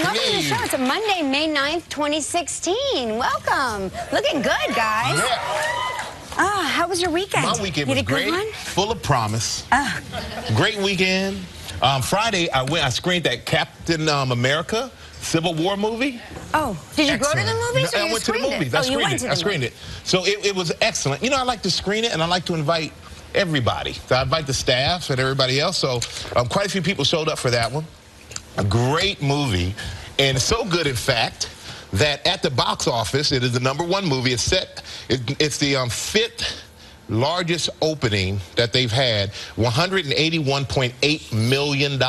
welcome to the show. It's a Monday, May 9th, 2016. Welcome. Looking good, guys. Yeah. How was your weekend? My weekend was great, full of promise. Great weekend. Friday, I screened that Captain America Civil War movie. Oh, did you go to the movies? No, I went to the movies. I screened it. So it was excellent. You know, I like to screen it, and I like to invite everybody. So I invite the staff and everybody else. So quite a few people showed up for that one. A great movie, and so good, in fact, that at the box office, it is the #1 movie. It's the 5th largest opening that they've had, $181.8 million,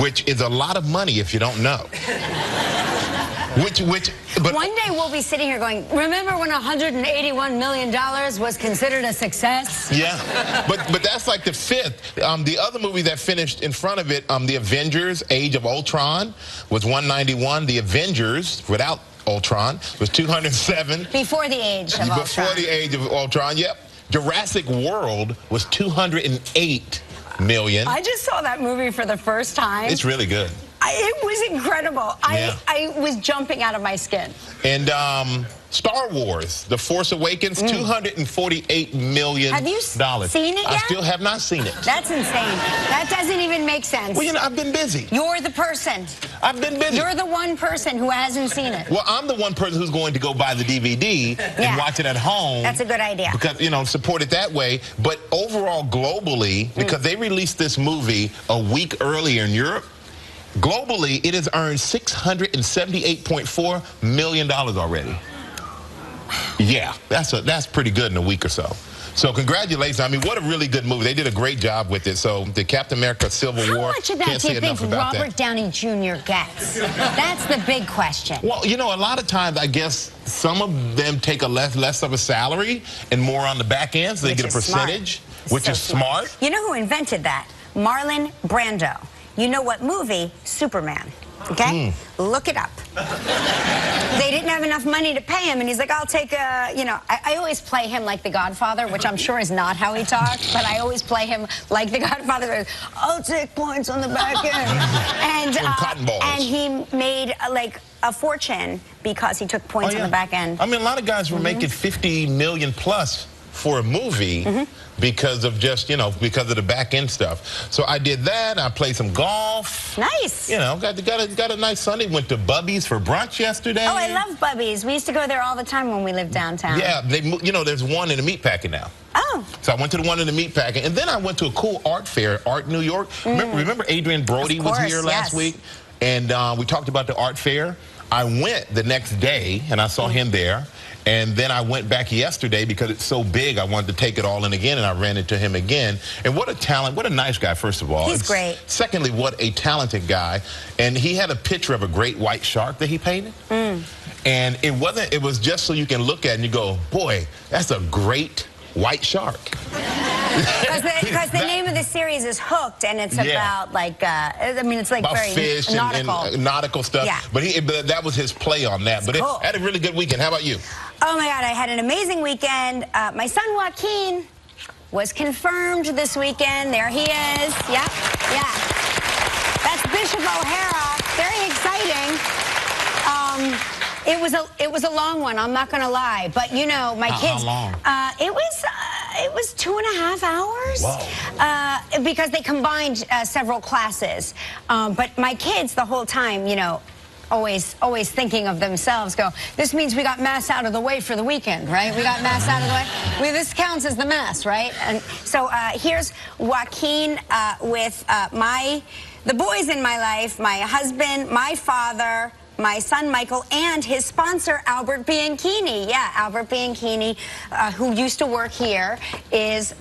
which is a lot of money if you don't know. But one day we'll be sitting here going, remember when $181 million was considered a success? Yeah, but that's like the 5th. The other movie that finished in front of it, The Avengers: Age of Ultron, was 191. The Avengers, without Ultron, was 207. Before the age of Ultron. Before the age of Ultron, yep. Jurassic World was 208 million. I just saw that movie for the first time. It's really good. It was incredible. Yeah. I was jumping out of my skin. And Star Wars, The Force Awakens, $248 million. Have you seen it yet? I still have not seen it. That's insane. That doesn't even make sense. Well, you know, I've been busy. You're the person. I've been busy. You're the one person who hasn't seen it. Well, I'm the one person who's going to go buy the DVD and watch it at home. That's a good idea. Because, you know, support it that way. But overall, globally, because they released this movie a week earlier in Europe, globally, it has earned $678.4 million already. Yeah, that's pretty good in a week or so. So congratulations. I mean, what a really good movie. They did a great job with it. So the Captain America Civil War. How much of that do you think Robert Downey Jr. gets? That's the big question. Well, you know, a lot of times, I guess some of them take a less of a salary and more on the back end, so they get a percentage, which is smart. You know who invented that? Marlon Brando. You know what movie? Superman. Okay? Look it up. They didn't have enough money to pay him, and he's like, I'll take a, you know, I always play him like the Godfather, which I'm sure is not how he talks, but I always play him like the Godfather. I'll take points on the back end. And he made, like, a fortune because he took points on the back end. I mean, a lot of guys were making 50 million plus for a movie because of just, you know, because of the back end stuff. So I did that. I played some golf. Nice. You know, got a nice Sunday. Went to Bubby's for brunch yesterday. Oh, I love Bubby's. We used to go there all the time when we lived downtown. Yeah, you know, there's one in the Meatpacking now. Oh. So I went to the one in the Meatpacking, and then I went to a cool art fair, Art New York. Remember Adrian Brody was here last week, and we talked about the art fair. I went the next day, and I saw him there. And then I went back yesterday because it's so big, I wanted to take it all in again, and I ran into him again. And what a talent, what a nice guy, first of all. He's great. Secondly, what a talented guy. And he had a picture of a great white shark that he painted. And it was just so you can look at it and you go, boy, that's a great white shark. Because the name of the series is Hooked, and it's about, like, I mean, it's like about very fish nautical. And nautical stuff. Yeah. But that was his play on that. But cool. I had a really good weekend. How about you? Oh, my God, I had an amazing weekend. My son, Joaquin, was confirmed this weekend. There he is. Yep, yeah. That's Bishop O'Hara. Very exciting. It was a long one, I'm not going to lie. But, you know, my kids... How long? It was 2.5 hours. Whoa. Because they combined several classes. But my kids, the whole time, you know, always thinking of themselves, go, this means we got Mass out of the way for the weekend, right? We got Mass out of the way. This counts as the Mass, right? And so here's Joaquin with the boys in my life, my husband, my father, my son Michael, and his sponsor Albert Bianchini. Yeah, Albert Bianchini, who used to work here, is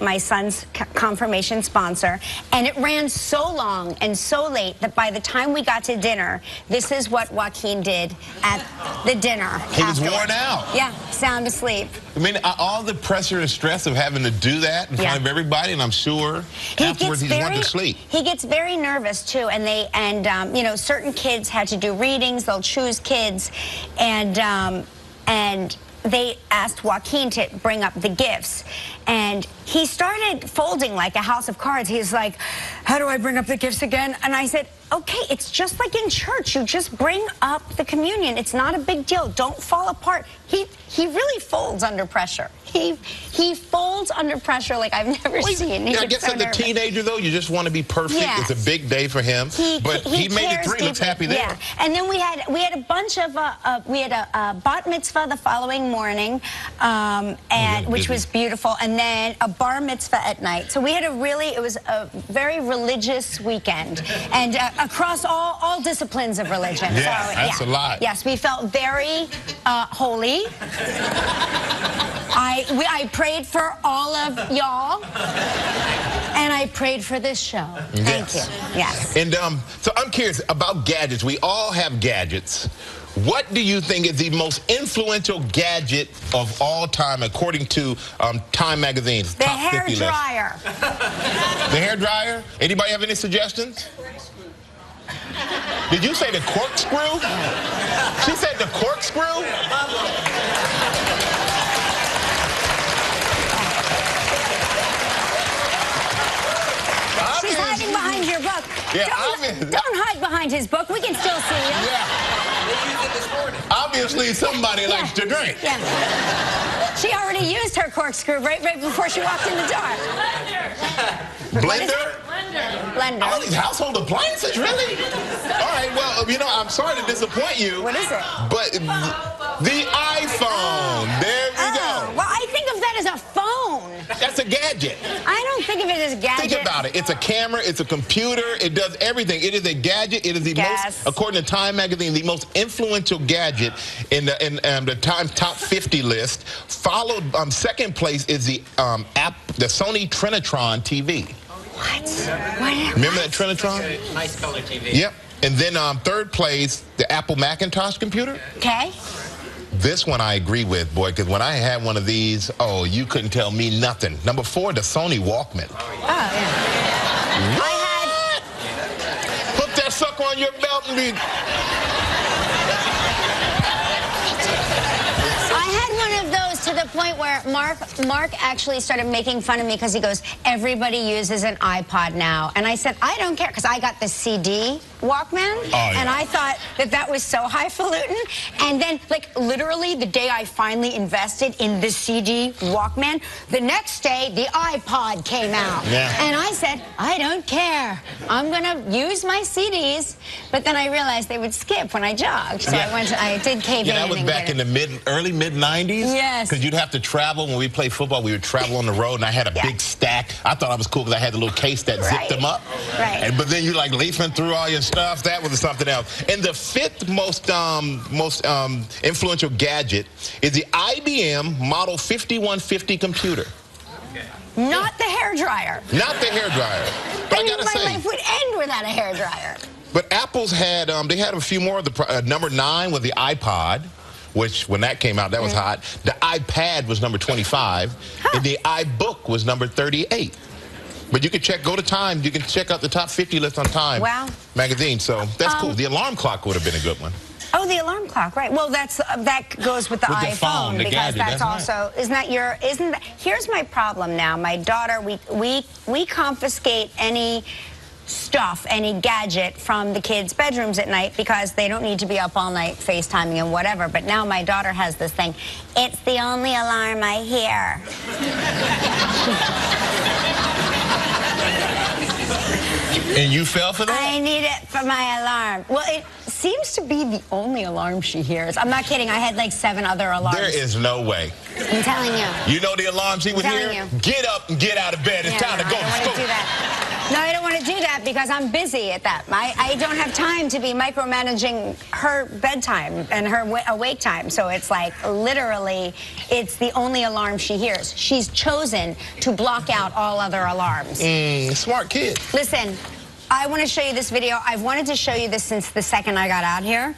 my son's confirmation sponsor. And it ran so long and so late that by the time we got to dinner, this is what Joaquin did at the dinner. He was worn out. Yeah, sound asleep. I mean, all the pressure and stress of having to do that in front of everybody, and I'm sure afterwards he just wanted to sleep. He gets very nervous too, and you know, certain kids had to do readings. They'll choose kids, and they asked Joaquin to bring up the gifts. and he started folding like a house of cards. He's like, how do I bring up the gifts again? And I said, okay, it's just like in church. You just bring up the communion. It's not a big deal. Don't fall apart. He really folds under pressure. He folds under pressure like I've never seen. Yeah, I guess as a teenager, though, you just want to be perfect. Yes. It's a big day for him. But he made it through. He looks happy there. Yeah. And then we had a bunch of, we had a bat mitzvah the following morning, which was beautiful, and then a bar mitzvah at night. So we had it was a very religious weekend, and across all disciplines of religion. Yeah, so, that's a lot. Yes, we felt very holy. I prayed for all of y'all, and I prayed for this show. Thank you. Yes. And so I'm curious about gadgets. We all have gadgets. What do you think is the most influential gadget of all time, according to Time Magazine's The top 50 hair list? dryer. The hair dryer? Anybody have any suggestions? Did you say the corkscrew? She said the corkscrew? She's hiding behind your book. Yeah, don't hide behind his book. We can still see you. Yeah. They used it this morning. Obviously, somebody likes to drink. Yeah. She already used her corkscrew right before she walked in the door. Blender? Blender. All these household appliances, really? All right, well, you know, I'm sorry to disappoint you. What is it? But the iPhone. There we go. Well, I think of that as a phone. That's a gadget. I don't think of it as a gadget. Think about it. It's a camera. It's a computer. It does everything. It is a gadget. It is the most, according to Time Magazine, the most influential gadget in the Time Top 50 list. Followed, second place is the Sony Trinitron TV. What? Remember that Trinitron? Nice color TV. Yep. And then third place, the Apple Macintosh computer. Okay. This one I agree with, boy, because when I had one of these, oh, you couldn't tell me nothing. Number 4, the Sony Walkman. Oh, yeah. What? Put that sucker on your belt and be... To the point where Mark actually started making fun of me because he goes, everybody uses an iPod now. And I said, I don't care, because I got the CD Walkman, and I thought that was so highfalutin. And then, like, literally the day I finally invested in the CD Walkman, the next day the iPod came out. Yeah. And I said, I don't care. I'm going to use my CDs. But then I realized they would skip when I jogged. So I did cave in. That was back in the early mid-90s. Yes. Because you'd have to travel. When we played football, we would travel on the road, and I had a big stack. I thought I was cool because I had the little case that zipped them up. Right. But then you like leafing through all your stuff. That was something else. And the fifth most influential gadget is the IBM Model 5150 computer. Not the hairdryer. Not the hairdryer. But I gotta say, my life would end without a hairdryer. But Apple's had they had a few more. The number 9 was the iPod, which when that came out, that was hot. The iPad was number 25, and the iBook was number 38. But you can go to Time. You can check out the top 50 list on Time Magazine. So that's cool. The alarm clock would have been a good one. Oh, the alarm clock, right? Well, that goes with the iPhone, the phone, the because gadget, that's also here's my problem now. My daughter, we confiscate any stuff, any gadget from the kids' bedrooms at night because they don't need to be up all night FaceTiming and whatever. But now my daughter has this thing. It's the only alarm I hear. And you fell for that? I need it for my alarm. Well, it seems to be the only alarm she hears. I'm not kidding. I had like 7 other alarms. There is no way. I'm telling you. You know the alarm she would hear? Get up and get out of bed. It's time to go to school. Do that. No, I don't want to do that because I'm busy at that. I don't have time to be micromanaging her bedtime and her awake time. So it's like literally, it's the only alarm she hears. She's chosen to block out all other alarms. Smart kid. Listen, I want to show you this video. I've wanted to show you this since the second I got out here.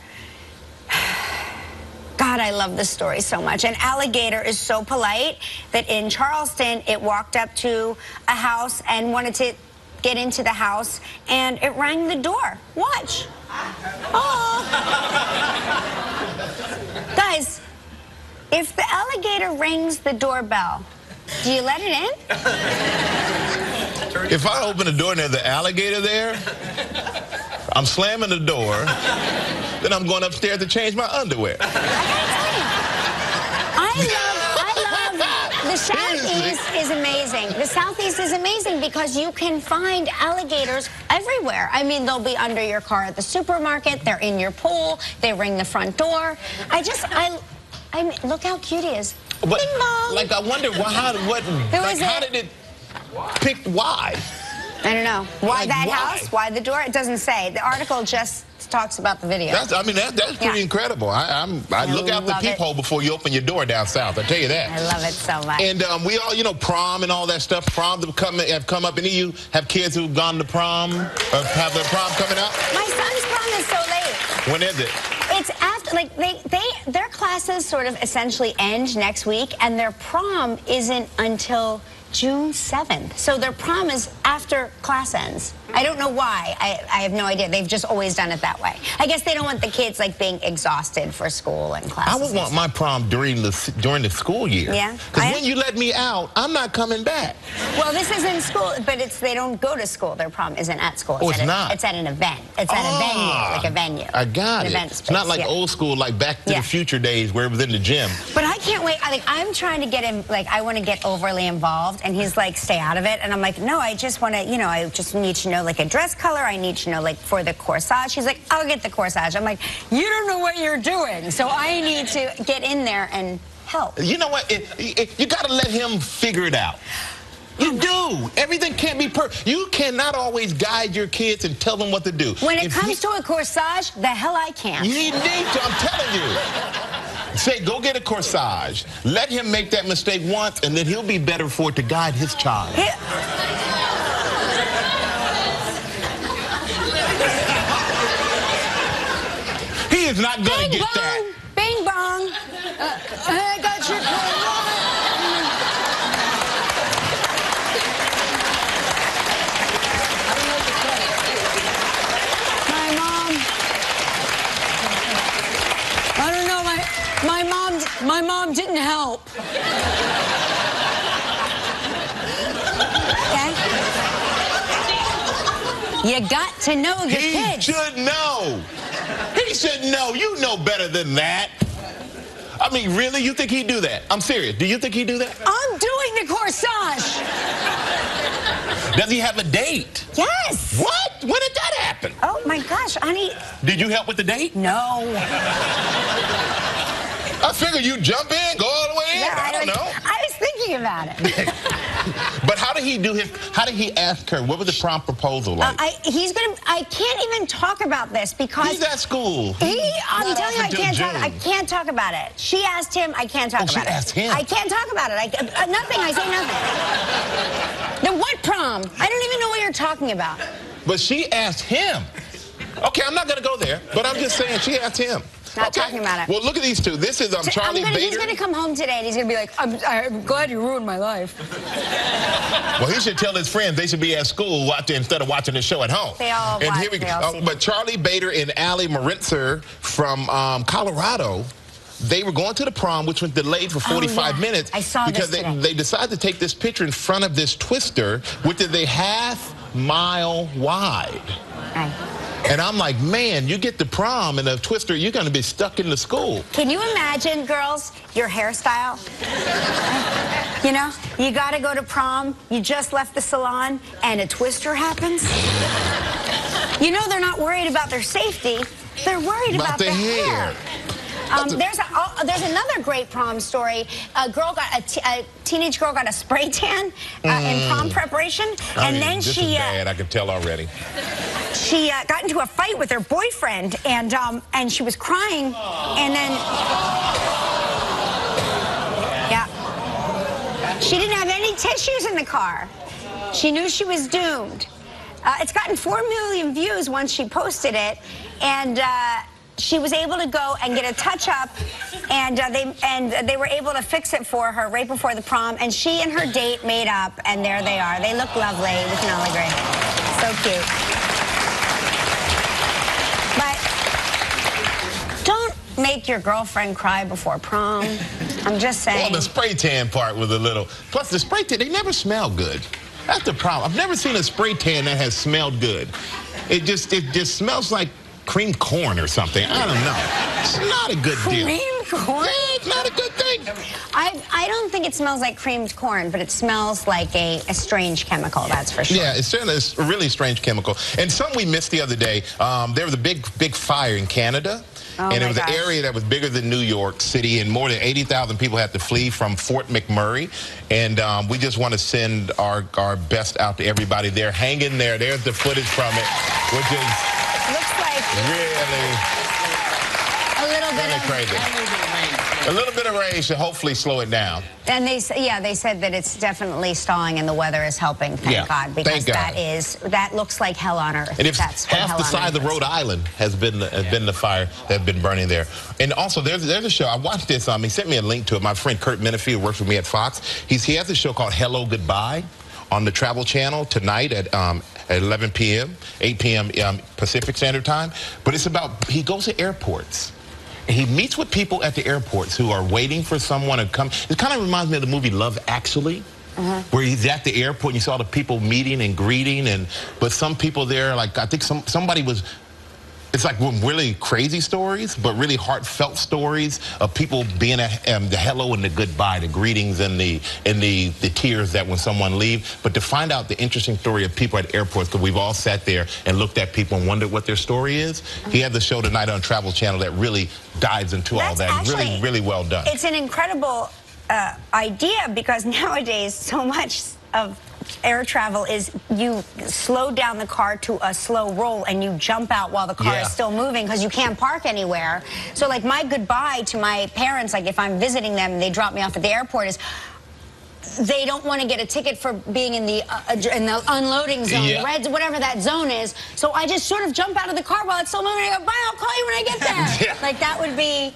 God, I love this story so much. An alligator is so polite that in Charleston, it walked up to a house and wanted to get into the house, and it rang the door. Watch. Oh. Guys, if the alligator rings the doorbell, Do you let it in? If I open the door and there's an alligator there, I'm slamming the door, then I'm going upstairs to change my underwear. I love the Southeast is amazing. The Southeast is amazing because you can find alligators everywhere. I mean, they'll be under your car at the supermarket, they're in your pool, they ring the front door. I mean, look how cute he is. But, Bing bong. like, I wonder how did it pick why? I don't know. Why like, that why? house? Why the door? It doesn't say. The article just talks about the video. That's pretty incredible. I look out the peephole before you open your door down south. I tell you that. I love it so much. And we all, you know, prom and all that stuff. Proms have come up. Any of you have kids who've gone to prom or have their prom coming up? My son's prom is so late. When is it? It's after, like, their classes sort of essentially end next week, and their prom isn't until June 7th. So their prom is after class ends. I don't know why. I have no idea. They've just always done it that way. I guess they don't want the kids, like, being exhausted for school and classes. I would want my prom during the school year. Yeah. Because when you let me out, I'm not coming back. Well, this isn't school, but they don't go to school. Their prom isn't at school. It's not. It's at an event. It's at a venue, like a venue. I got it. It's not like old school, like Back to the Future days where it was in the gym. But I can't wait. I'm trying to get him, like, I want to get overly involved, and he's like, stay out of it. And I'm like, no, I just want to, you know, I just need to know, like, a dress color. I need to know, like, for the corsage. He's like, I'll get the corsage. I'm like, you don't know what you're doing, so I need to get in there and help. You know what? You got to let him figure it out. You do. Everything can't be perfect. You cannot always guide your kids and tell them what to do. When it comes to a corsage, the hell I can't. You need to, I'm telling you. Say, go get a corsage. Let him make that mistake once, and then he'll be better for it to guide his child. He is not going to get that. Bing bong. I got your I don't know, my mom didn't help. Okay? You got to know your kids. He should know. He should know. You know better than that. I mean, really? You think he'd do that? I'm serious. Do you think he'd do that? I'm doing the corsage. Does he have a date? Yes. What? When did that happen? Oh, my gosh, honey. Did you help with the date? No. I figured you'd jump in, go all the way in. Yeah, I don't know. I was thinking about it. But how did he ask her? What was the prom proposal like? I can't even talk about this because he's at school. I'm telling you, I can't talk about it. She asked him, I can't talk about it. She asked him. I can't talk about it. Nothing, I say nothing. Then what prom? I don't even know what you're talking about. But she asked him. Okay, I'm not going to go there, but I'm just saying she asked him. Not talking about it. Well, look at these two. This is Charlie Bader. He's going to come home today, and he's going to be like, I'm glad you ruined my life. Well, he should tell his friends they should be at school instead of watching the show at home. They all watch. But Charlie Bader and Allie Maritzer from Colorado, they were going to the prom, which was delayed for 45 minutes. I saw because this today. they decided to take this picture in front of this twister, which is a half-mile wide. Right. And I'm like, man, you get to prom and a twister, you're going to be stuck in the school. Can you imagine, girls, your hairstyle? You know, you got to go to prom, you just left the salon, and a twister happens? You know they're not worried about their safety. They're worried about the hair. There's another great prom story. A teenage girl got a spray tan in prom preparation, and then this is bad. I can tell already. She got into a fight with her boyfriend, and she was crying, and then she didn't have any tissues in the car. She knew she was doomed. It's gotten 4 million views once she posted it, and she was able to go and get a touch-up, and they were able to fix it for her right before the prom, and she and her date made up, and there they are. They look lovely. We can all agree. So cute. But don't make make your girlfriend cry before prom? I'm just saying. Well, the spray tan part was a little. Plus, the spray tan, they never smell good. That's the problem. I've never seen a spray tan that has smelled good. It just smells like creamed corn or something. I don't know. It's not a good deal. Creamed corn? Yeah, it's not a good thing. I don't think it smells like creamed corn, but it smells like a strange chemical, that's for sure. Yeah, it's a really strange chemical. And something we missed the other day, there was a big fire in Canada. Oh, and it was gosh. an area that was bigger than New York City, and more than 80,000 people had to flee from Fort McMurray. And we just want to send our best out to everybody there. Hang in there. There's the footage from it, which is looks like really a little bit of crazy. A little bit of rain should hopefully slow it down. And they said that it's definitely stalling and the weather is helping, thank God, because that looks like hell on earth. And if that's half the size of Rhode Island has been the fire that's been burning there. And also there's a show, I watched this, he sent me a link to it. My friend Kurt Menefee, who works with me at Fox, he has a show called Hello Goodbye on the Travel Channel tonight at 11 p.m., 8 p.m. Pacific Standard Time. But it's about, he goes to airports. He meets with people at the airports who are waiting for someone to come. It kind of reminds me of the movie Love Actually, where he's at the airport and you saw the people meeting and greeting. But some people there, like I think somebody was, it's like really crazy stories, but really heartfelt stories of people being at the hello and the goodbye, the greetings and the tears that when someone leaves. But to find out the interesting story of people at airports, because we've all sat there and looked at people and wondered what their story is. He had the show tonight on Travel Channel that really dives into all that. Actually, really well done. It's an incredible idea, because nowadays so much of air travel is you slow down the car to a slow roll and you jump out while the car is still moving because you can't park anywhere. So like my goodbye to my parents, like if I'm visiting them and they drop me off at the airport, is they don't want to get a ticket for being in the unloading zone, red, whatever that zone is. So I just sort of jump out of the car while it's still moving and I go, bye, I'll call you when I get there. Like that would be...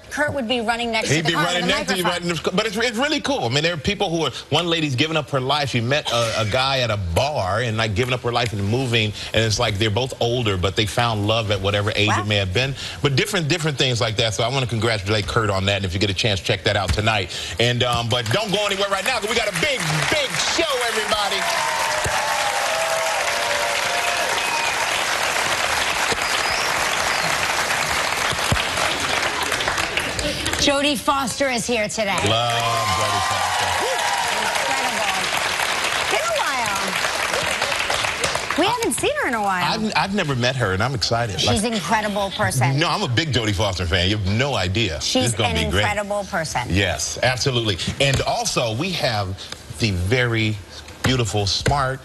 Kurt would be running next to the car with a microphone. But it's really cool. I mean, there are people who are, one lady's giving up her life. She met a guy at a bar and like giving up her life and moving, and it's like they're both older, but they found love at whatever age it may have been. But different things like that. So I want to congratulate Kurt on that, and if you get a chance, check that out tonight. And but don't go anywhere right now, because we got a big show, everybody. Jodie Foster is here today. Love Jodie Foster. Incredible. Been a while. We haven't seen her in a while. I've never met her, and I'm excited. She's an incredible person. No, I'm a big Jodie Foster fan. You have no idea. She's an incredible person. Yes, absolutely. And also, we have the very beautiful, smart,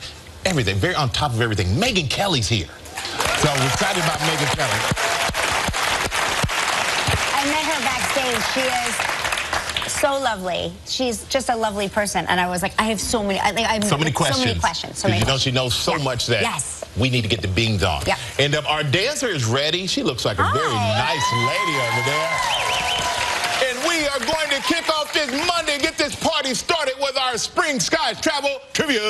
everything, very on top of everything. Megyn Kelly's here. So I'm excited about Megyn Kelly. I met her backstage. She is so lovely. She's just a lovely person. And I was like, I have so many questions. So many questions. You know, she knows so much that we need to get the beans on. Yeah. And our dancer is ready. She looks like a very nice lady over there. And we are going to kick off this Monday, get this party started with our Spring Skies Travel Trivia.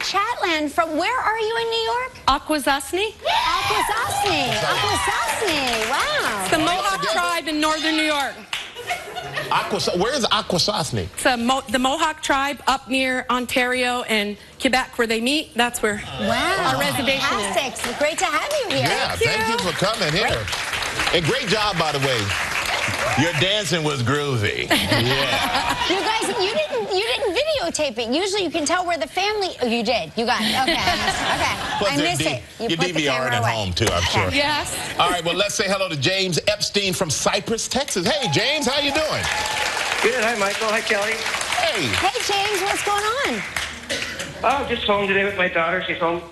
Chatland from, where are you in New York? Akwesasne. Akwesasne, wow. It's the Mohawk tribe in northern New York. Where is Akwesasne? It's the Mohawk tribe up near Ontario and Quebec, where they meet. That's where our reservation is. Fantastic. Great to have you here. Yeah, thank you for coming here. And great job, by the way. Your dancing was groovy. Yeah. You guys, you didn't videotape it. Usually you can tell where the family... Oh, you did. You got it. Okay. I missed it. You put the DVR it at home, too, I'm sure. Yes. All right, well, let's say hello to James Epstein from Cypress, Texas. Hey, James, how you doing? Good. Hi, Michael. Hi, Kelly. Hey. Hey, James, what's going on? Oh, just home today with my daughter. She's home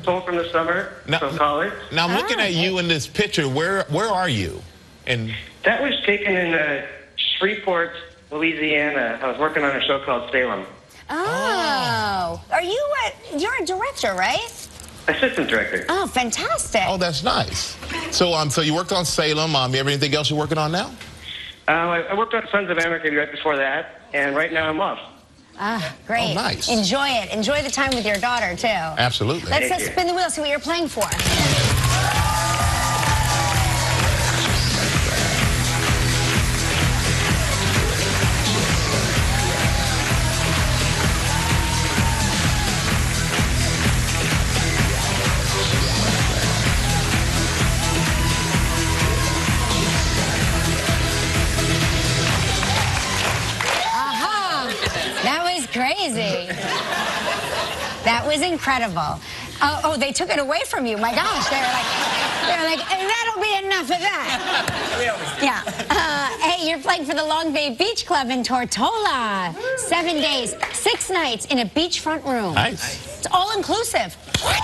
from the summer from college. Now, I'm looking at you in this picture. Where are you? And that was taken in Freeport, Louisiana. I was working on a show called Salem. Oh. Are you you're a director, right? Assistant director. Oh, fantastic. Oh, that's nice. So, so you worked on Salem. You have anything else you're working on now? I worked on Sons of Anarchy right before that, and right now I'm off. Ah, great. Oh, nice. Enjoy it. Enjoy the time with your daughter, too. Absolutely. Let's spin the wheel, see what you're playing for. Crazy. That was incredible. Oh, they took it away from you. My gosh, they're like, that'll be enough of that. Yeah. Hey, you're playing for the Long Bay Beach Club in Tortola. 7 days, 6 nights in a beachfront room. Nice. It's all inclusive. What?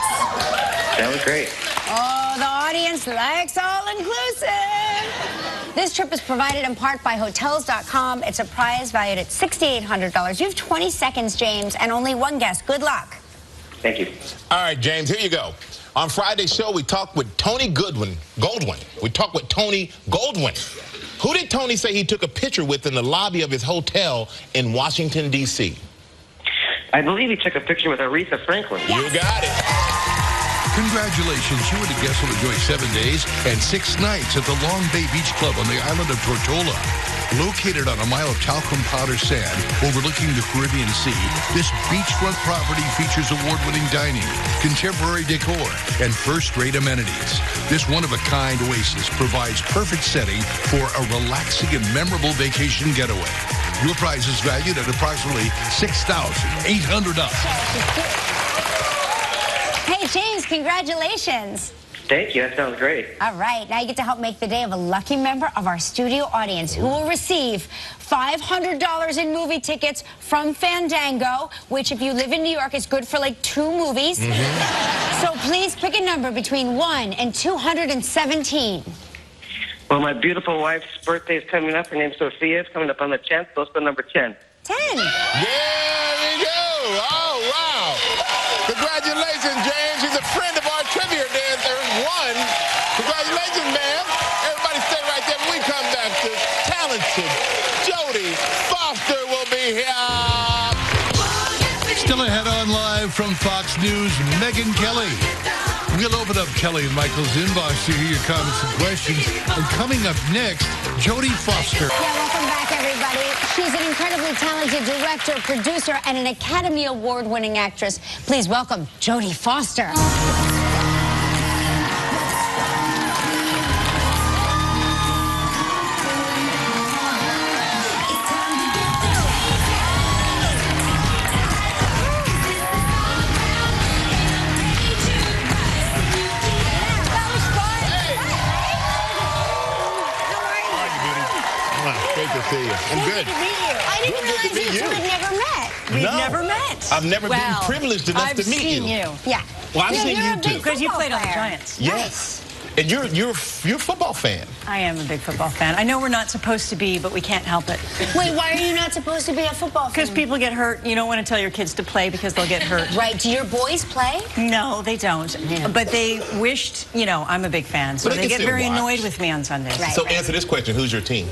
That was great. Oh, the audience likes all inclusive. This trip is provided in part by Hotels.com. It's a prize valued at $6,800. You have 20 seconds, James, and only one guess. Good luck. Thank you. All right, James, here you go. On Friday's show, we talked with Tony Goldwyn. We talked with Tony Goldwyn. Who did Tony say he took a picture with in the lobby of his hotel in Washington, D.C.? I believe he took a picture with Aretha Franklin. Yes. You got it. Congratulations, you and the guests will enjoy 7 days and 6 nights at the Long Bay Beach Club on the island of Tortola. Located on a mile of talcum powder sand overlooking the Caribbean Sea, this beachfront property features award-winning dining, contemporary decor, and first-rate amenities. This one-of-a-kind oasis provides perfect setting for a relaxing and memorable vacation getaway. Your prize is valued at approximately $6,800. Hey, James, congratulations. Thank you. That sounds great. All right. Now you get to help make the day of a lucky member of our studio audience who will receive $500 in movie tickets from Fandango, which if you live in New York is good for like 2 movies. So please pick a number between 1 and 217. Well, my beautiful wife's birthday is coming up. Her name's Sophia. It's coming up on the 10th. So let's go number 10. 10. There we go. Oh, wow. Congratulations, James. He's a friend of our trivia dance. There's 1. Congratulations, ma'am. Everybody stay right there. When we come back to talented Jodie Foster will be here. Still ahead on live from Fox News, Megyn Kelly. We'll open up Kelly and Michael's inbox to hear your comments and questions. And coming up next, Jodie Foster. Yeah, welcome back, everybody. She's an incredibly talented director, producer, and an Academy Award-winning actress. Please welcome Jodie Foster. Great to see you. I'm good. Good to meet you. I didn't realize you two had never met. We've never met. I've never been privileged enough to meet you. I've seen you. Yeah. Well, I've seen you too. Because you played on the player. Giants. Yes. And you're a football fan. I am a big football fan. I know we're not supposed to be, but we can't help it. Wait, why are you not supposed to be a football fan? Because people get hurt. You don't want to tell your kids to play because they'll get hurt. Right. Do your boys play? No, they don't. Yeah. But they wished, you know, I'm a big fan. So But they they can get still very watch. annoyed with me on Sundays. Right. So answer this question. Who's your team?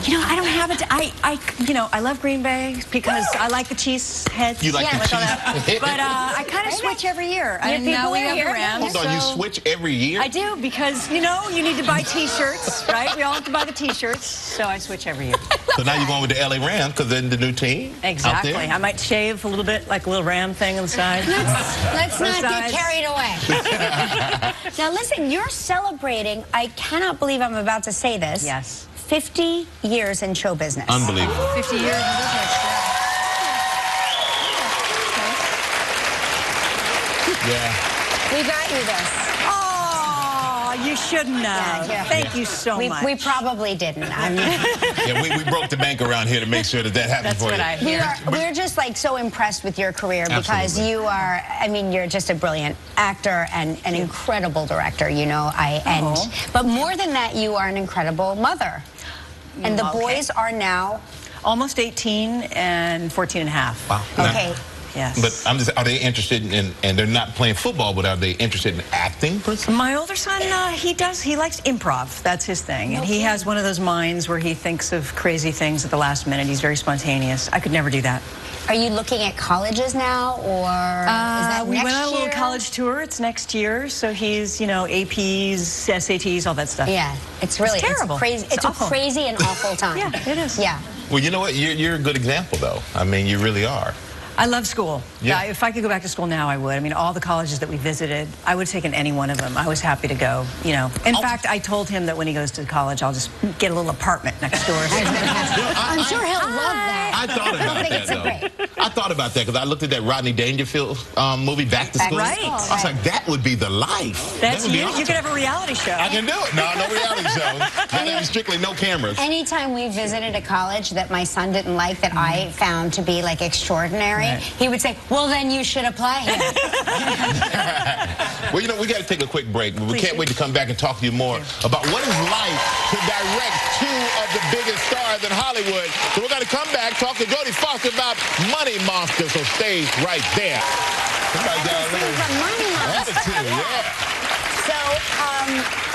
You know, I don't have it. I love Green Bay because I like the cheese heads. You like Yeah, the like all cheese? But I kind of switch every year. Your And people now we are have here, the Rams. Hold on, you so switch every year? I do because, you know, you need to buy T-shirts, right? We all have to buy the T-shirts, so I switch every year. So now you're going with the LA Rams because they're the new team Exactly. out there? I might shave a little bit, like a little ram thing on the side. Let's not get sides. carried away. Now, listen, you're celebrating, I cannot believe I'm about to say this. Yes. 50 years in show business. Unbelievable. 50 years in business. Yeah. We got you this. Oh, you shouldn't have. Yeah. Thank you so much. We probably didn't. I mean, Yeah, we broke the bank around here to make sure that happens That's for what you. I hear. we're just like so impressed with your career because Absolutely. you are, I mean, you're just a brilliant actor and an incredible director, you know. But more than that, you are an incredible mother. And the boys are now? Almost 18 and 14 and a half. Wow. Okay. Yes. But are they interested in, and they're not playing football, but are they interested in acting per se? My older son, he likes improv. That's his thing. And he has one of those minds where he thinks of crazy things at the last minute. He's very spontaneous. I could never do that. Are you looking at colleges now, or is that we next went on a little year? college tour. It's next year, so he's, APs, SATs, all that stuff. Yeah, it's terrible. It's crazy. It's a crazy and awful time. Yeah, it is. Yeah. Well, you know what? You're a good example, though. I mean, you really are. I love school. Yeah. If I could go back to school now, I would. I mean, all the colleges that we visited, I would have taken any one of them. I was happy to go, In fact, I told him that when he goes to college, I'll just get a little apartment next door. I'm sure he'll love that. I thought about that, though. I thought about that because I looked at that Rodney Dangerfield movie, Back to School. Right. I was like, that would be the life. That's that would you. Awesome. You could have a reality show. I can do it. No reality show. My name is strictly no cameras. Anytime we visited a college that my son didn't like, that I found to be like extraordinary, he would say, well, then you should apply here. Well, we got to take a quick break. We can't wait to come back and talk to you more about what it's like to direct two of the biggest stars in Hollywood. So we're going to come back, talk to Jodie Foster about Money Monster. So stay right there. Somebody got a little attitude, yeah.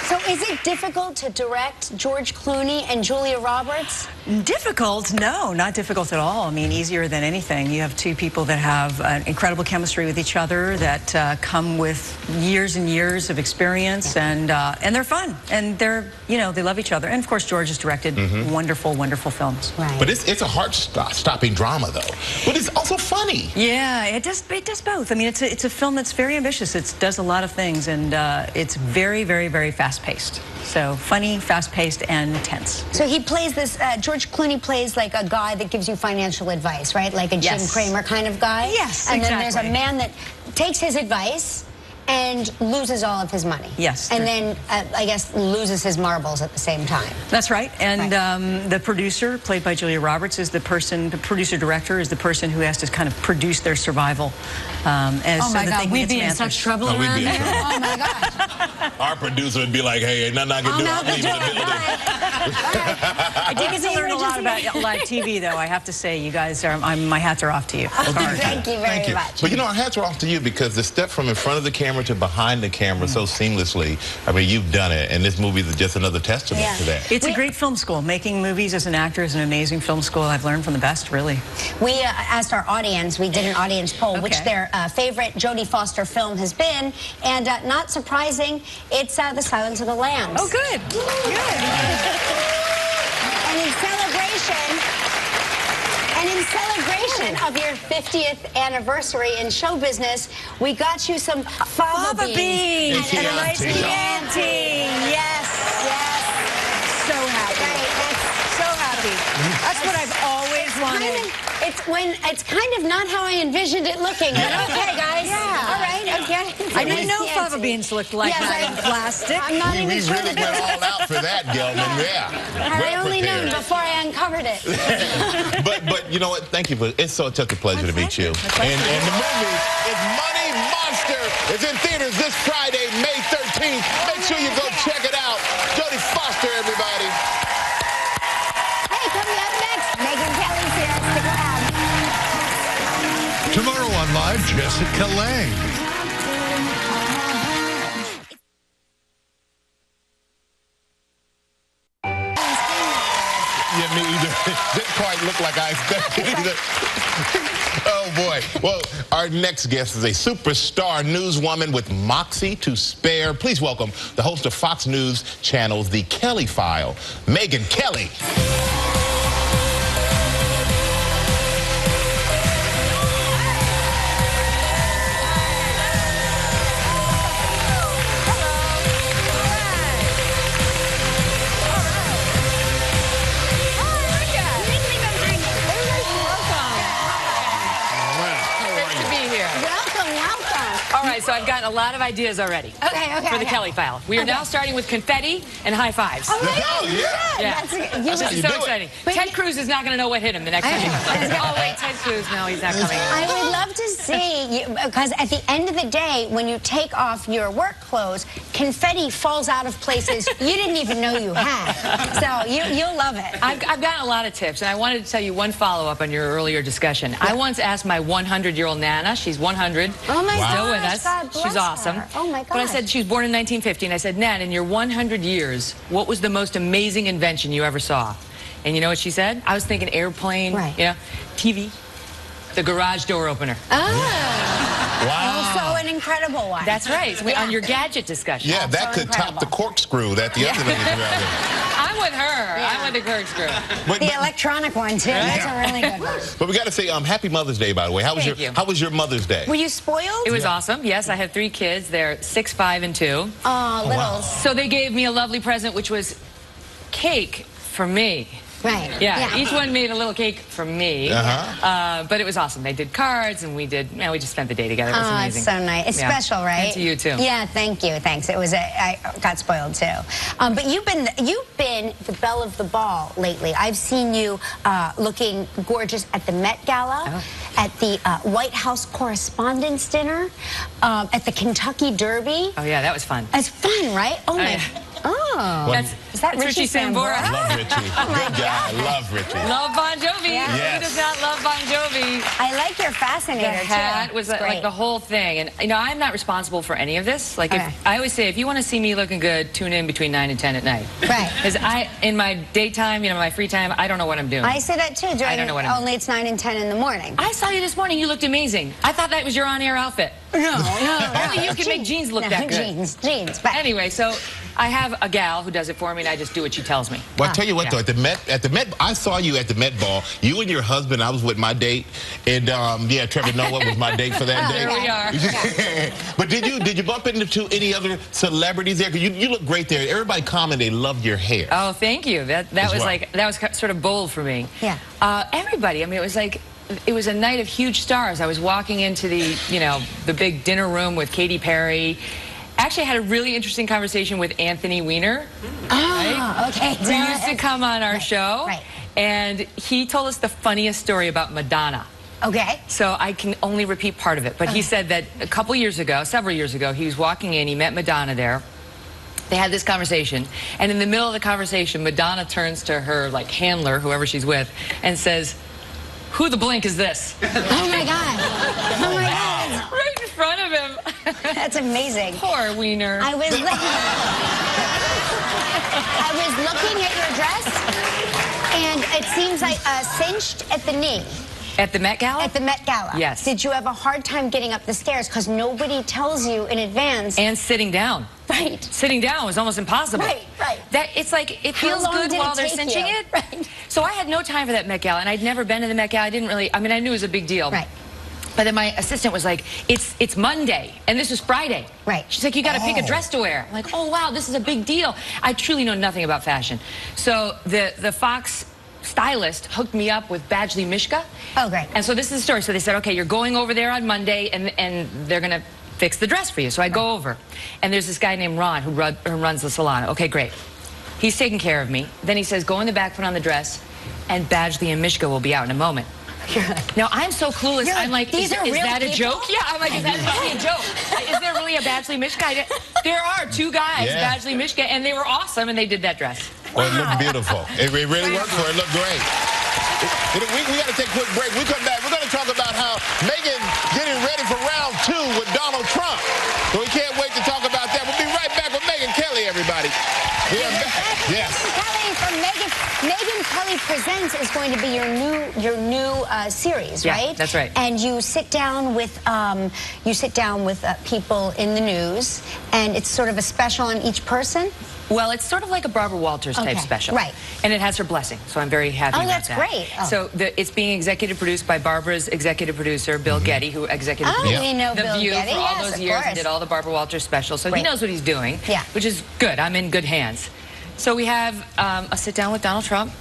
So is it difficult to direct George Clooney and Julia Roberts? Difficult? No, not difficult at all. I mean, easier than anything. You have two people that have incredible chemistry with each other, that come with years and years of experience, and they're fun, and they're, they love each other. And of course, George has directed wonderful, wonderful films. Right. But it's a heart-stopping drama, though. But it's also funny. Yeah, it does both. I mean, it's a film that's very ambitious. It does a lot of things, and it's very, very, very fast-paced. So funny, fast-paced, and tense. So he plays this, George Clooney plays like a guy that gives you financial advice, right? Like a Jim Cramer kind of guy? Yes, and then there's a man that takes his advice and loses all of his money. Yes. And then, I guess, loses his marbles at the same time. That's right. And the producer, played by Julia Roberts, is the producer-director is the person who has to kind of produce their survival. Oh my God, we'd be in such trouble around here. Oh my God. Our producer would be like, hey, ain't nothing I can do. I'm leaving the building. I did get to learn a lot about live TV, though. I have to say, you guys are, my hats are off to you. Thank you very much. But our hats are off to you because the step from in front of the camera to behind the camera so seamlessly, I mean, you've done it, and this movie is just another testament to that. It's a great film school. Making movies as an actor is an amazing film school. I've learned from the best, really. We asked our audience, we did an audience poll, which their favorite Jodie Foster film has been, and not surprising, it's The Silence of the Lambs. Oh, good. Good. And in celebration of your 50th anniversary in show business, we got you some fava beans and a nice Chianti. Yes. So happy. So happy. That's what I've always wanted. It's kind of not how I envisioned it looking. But okay, guys. All right. Okay. I didn't know fava beans looked like that in plastic. I'm not even sure really went all out for that, Gelman. Yeah. Had I only known before I uncovered it. but you know what? Thank you for it's such a pleasure to meet you. And the movie is Money Monster. It's in theaters this Friday, May 13th. Make sure you go check it out. Jodie Foster, everybody. Hey, coming up next, Megyn Melly's here. Stick around. Tomorrow on Live, Jessica Lange. Yeah, me either. Didn't quite look like I expected either. Oh, boy. Well, our next guest is a superstar newswoman with moxie to spare. Please welcome the host of Fox News Channel's The Kelly File, Megyn Kelly. All right, so I've gotten a lot of ideas already for the Kelly File. We are now starting with confetti and high fives. Oh, yeah. This is so exciting. Ted Cruz is not going to know what hit him the next time he comes. Oh, wait, Ted Cruz, no, he's not coming. I would love to see, because at the end of the day, when you take off your work clothes, confetti falls out of places you didn't even know you had. So you'll love it. I've gotten a lot of tips, and I wanted to tell you one follow-up on your earlier discussion. Yeah. I once asked my 100-year-old Nana, she's 100, oh my still with us. God bless she's awesome. Her. Oh my God. But I said, she was born in 1950, and I said, Nan, in your 100 years, what was the most amazing invention you ever saw? And you know what she said? I was thinking airplane, you know, TV, the garage door opener. Oh. Wow. Also an incredible one. That's right. On your gadget discussion. Yeah, that could top the corkscrew that the other lady threw out there. I'm with her. Yeah. I'm with the corkscrew. The electronic one, too. Right? That's a really good one. But we got to say, Happy Mother's Day, by the way. How was your Mother's Day? Were you spoiled? It was awesome. Yes, I have 3 kids. They're 6, 5, and 2. Oh, littles. Wow. So they gave me a lovely present, which was cake for me. Right. Yeah, each one made a little cake for me. But it was awesome. They did cards, and we just spent the day together. It was amazing. It's so nice. It's special, right? And to you too. Yeah, thank you. Thanks. It was. I got spoiled too. But you've been the belle of the ball lately. I've seen you looking gorgeous at the Met Gala, at the White House Correspondents' Dinner, at the Kentucky Derby. Oh yeah, that was fun. It's fun, right? Oh my. Oh, is that Richie Sambora? I love Richie. Good guy. I love Richie. Love Bon Jovi. Yeah. Yes. Who does not love Bon Jovi? I like your fascinator, the hat too. was like the whole thing. And, you know, I'm not responsible for any of this. Like, I always say, if you want to see me looking good, tune in between 9 and 10 at night. Right. Because in my daytime, you know, my free time, I don't know what I'm doing. I say that, too. I don't know what I'm doing. Only it's 9 and 10 in the morning. I saw you this morning. You looked amazing. I thought that was your on-air outfit. No. Only you can make jeans look that good. Jeans. But anyway, so I have a gal who does it for me, and I just do what she tells me. Well, I tell you what, though, at the Met, I saw you at the Met Ball. You and your husband, I was with my date, and yeah, Trevor Noah was my date for that day. There we are. But did you bump into any other celebrities there? Because you look great there. Everybody commented they loved your hair. Oh, thank you. That was sort of bold for me. Yeah. Everybody. I mean, it was a night of huge stars. I was walking into the big dinner room with Katy Perry. Actually, I had a really interesting conversation with Anthony Weiner. Oh, okay. Who used to come on our show. Right. And he told us the funniest story about Madonna. Okay. So I can only repeat part of it. But he said that several years ago, he was walking in, he met Madonna there. They had this conversation, and in the middle of the conversation, Madonna turns to her handler, whoever she's with, and says, "Who the blink is this?" Oh my God. Oh my God. Right in front of him. That's amazing. Poor Wiener. I was looking at your dress, and it seems like cinched at the knee. At the Met Gala? At the Met Gala. Yes. Did you have a hard time getting up the stairs because nobody tells you in advance? And sitting down. Right. Sitting down was almost impossible. Right. It's like, it feels good while they're cinching it. Right. So I had no time for that Met Gala, and I'd never been to the Met Gala. I mean, I knew it was a big deal. Right. But then my assistant was like, it's Monday, and this is Friday. Right. She's like, you got to pick a dress to wear. I'm like, oh, wow, this is a big deal. I truly know nothing about fashion. So the Fox stylist hooked me up with Badgley Mischka. Oh, great. And so this is the story. So they said, okay, you're going over there on Monday, and they're going to fix the dress for you. So I go over, and there's this guy named Ron who runs the salon. Okay, great. He's taking care of me. Then he says, go in the back, put on the dress, and Badgley and Mischka will be out in a moment. Now, I'm so clueless. I'm like, is that a joke? Yeah, I'm like, is that really a joke? Is there really a Badgley Mischka? There are 2 guys, Badgley Mischka, and they were awesome, and they did that dress. Well, it looked beautiful. It really worked for her. It looked great. We got to take a quick break. We come back. We're going to talk about how Megyn getting ready for round 2 with Donald Trump. So we can't wait to talk about that. We'll be right back with Megyn Kelly, everybody. We are back. Yes. Kelly from Megyn Kelly Presents is going to be your new series, right? Yeah, that's right. And you sit down with people in the news, and it's sort of a special on each person. Well, it's sort of like a Barbara Walters type special. Right. And it has her blessing, so I'm very happy about that. Oh, that's great. Oh. So it's being executive produced by Barbara's executive producer, Bill Getty, who executive produced we know The Bill View Getty. for all those years and did all the Barbara Walters specials. So he knows what he's doing, which is good. I'm in good hands. So we have a sit-down with Donald Trump.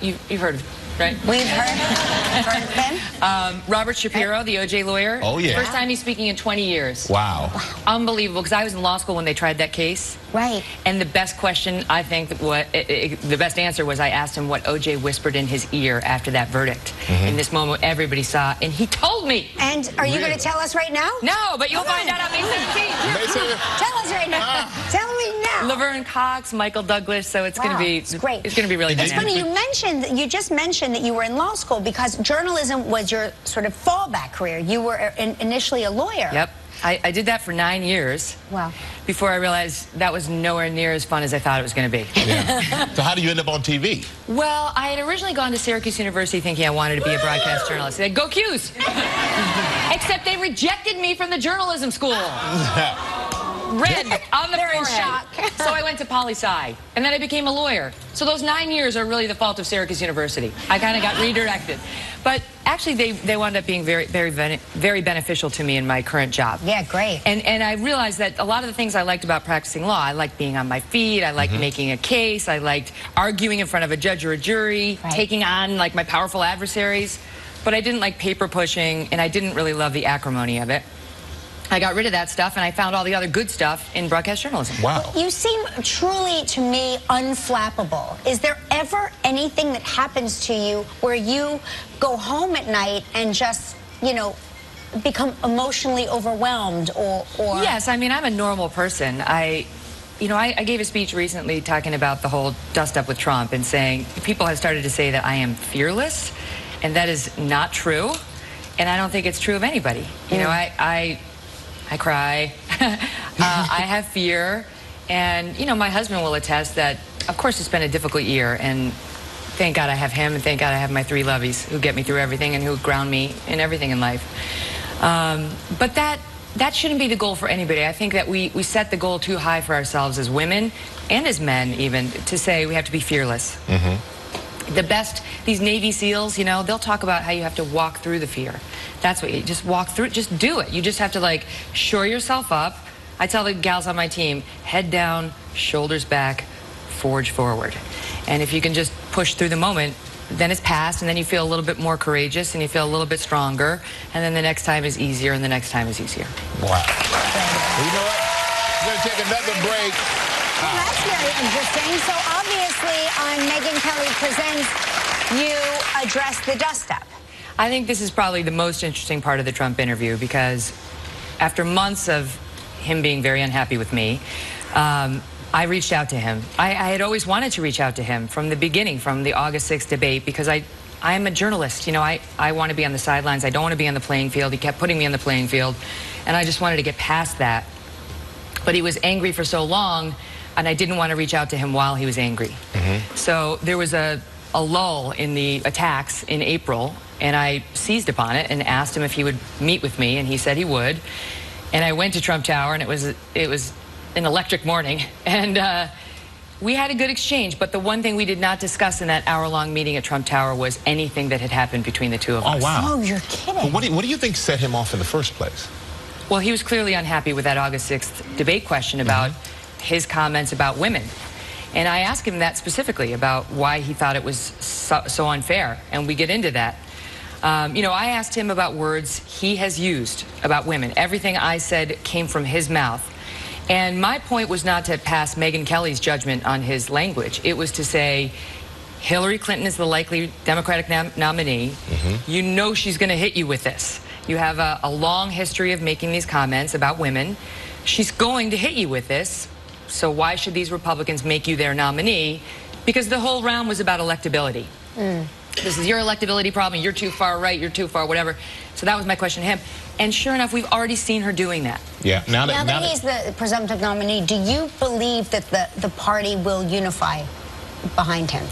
You've heard of him, right? We've heard of him. Robert Shapiro, the OJ lawyer. Oh, yeah. First time he's speaking in 20 years. Wow. Unbelievable, because I was in law school when they tried that case. Right. And the best question, I think, the best answer was I asked him what OJ whispered in his ear after that verdict. In this moment, everybody saw, and he told me. And are you going to tell us right now? No, but you'll find out on May 17th. Tell us right now. Tell me now. Laverne Cox, Michael Douglas. So it's going to be great. It's going to be really It's dynamic. funny you just mentioned that you were in law school because journalism was your sort of fallback career. You were initially a lawyer. Yep. I did that for 9 years. Wow. Before I realized that was nowhere near as fun as I thought it was going to be. Yeah. So how do you end up on TV? Well, I had originally gone to Syracuse University thinking I wanted to be a broadcast journalist. They said, go Q's! Except they rejected me from the journalism school. Red on the forehead. So I went to poli-sci, and then I became a lawyer. So those 9 years are really the fault of Syracuse University. I kind of got redirected. But actually, they wound up being very beneficial to me in my current job. Yeah, great. And I realized that a lot of the things I liked about practicing law, I liked being on my feet, I liked making a case, I liked arguing in front of a judge or a jury, taking on like my powerful adversaries. But I didn't like paper pushing, and I didn't really love the acrimony of it. I got rid of that stuff, and I found all the other good stuff in broadcast journalism. Wow. You seem truly, to me, unflappable. Is there ever anything that happens to you where you go home at night and just, you know, become emotionally overwhelmed or... Yes, I mean, I'm a normal person. I gave a speech recently talking about the whole dust-up with Trump and saying people have started to say that I am fearless, and that is not true, and I don't think it's true of anybody. You know, I cry, I have fear, and, you know, my husband will attest that, of course, it's been a difficult year, and thank God I have him, and thank God I have my 3 lovies who get me through everything and who ground me in everything in life. But that shouldn't be the goal for anybody. I think that we set the goal too high for ourselves as women, and as men even, to say we have to be fearless. The best, these Navy SEALs, you know, they'll talk about how you have to walk through the fear. That's what you just walk through it, just do it. You just have to like shore yourself up. I tell the gals on my team, head down, shoulders back, forge forward. And if you can just push through the moment, then it's past, and then you feel a little bit more courageous, and you feel a little bit stronger, and then the next time is easier, and the next time is easier. Wow. Well, you know what? We're going to take another break. Well, that's very interesting. So obviously on Megyn Kelly Presents, you address the dust-up. I think this is probably the most interesting part of the Trump interview because after months of him being very unhappy with me, I reached out to him. I had always wanted to reach out to him from the beginning, from the August 6th debate, because I am a journalist. You know, I want to be on the sidelines. I don't want to be on the playing field. He kept putting me on the playing field, and I just wanted to get past that. But he was angry for so long, and I didn't want to reach out to him while he was angry. So there was a lull in the attacks in April, and I seized upon it and asked him if he would meet with me, and he said he would. And I went to Trump Tower, and it was an electric morning, and we had a good exchange. But the one thing we did not discuss in that hour-long meeting at Trump Tower was anything that had happened between the two of us. Oh, wow. Oh, you're kidding. Well, what do you think set him off in the first place? Well, he was clearly unhappy with that August 6th debate question about his comments about women. And I asked him that specifically about why he thought it was so unfair, and we get into that. You know, I asked him about words he has used about women. Everything I said came from his mouth. And my point was not to pass Megyn Kelly's judgment on his language. It was to say, Hillary Clinton is the likely Democratic nominee. You know she's going to hit you with this. You have a long history of making these comments about women. She's going to hit you with this. So why should these Republicans make you their nominee? Because the whole round was about electability. This is your electability problem. You're too far right. You're too far whatever. So that was my question to him. And sure enough, we've already seen her doing that. Yeah. Now that he's the presumptive nominee, do you believe that the party will unify behind him?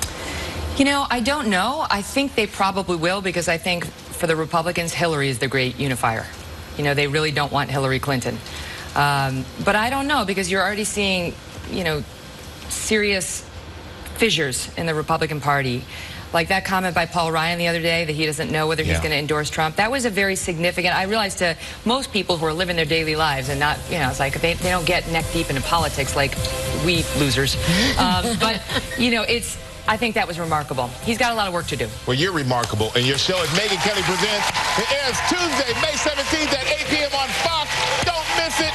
You know, I don't know. I think they probably will, because I think for the Republicans, Hillary is the great unifier. You know, they really don't want Hillary Clinton. But I don't know, because you're already seeing, you know, serious fissures in the Republican Party. Like that comment by Paul Ryan the other day that he doesn't know whether he's going to endorse Trump. That was a very significant, I realized to most people who are living their daily lives and not, you know, it's like they don't get neck deep into politics like we losers. But, you know, I think that was remarkable. He's got a lot of work to do. Well, you're remarkable, and your show is Megyn Kelly Presents. It airs Tuesday, May 17th at 8 p.m. on Fox. Don't miss it.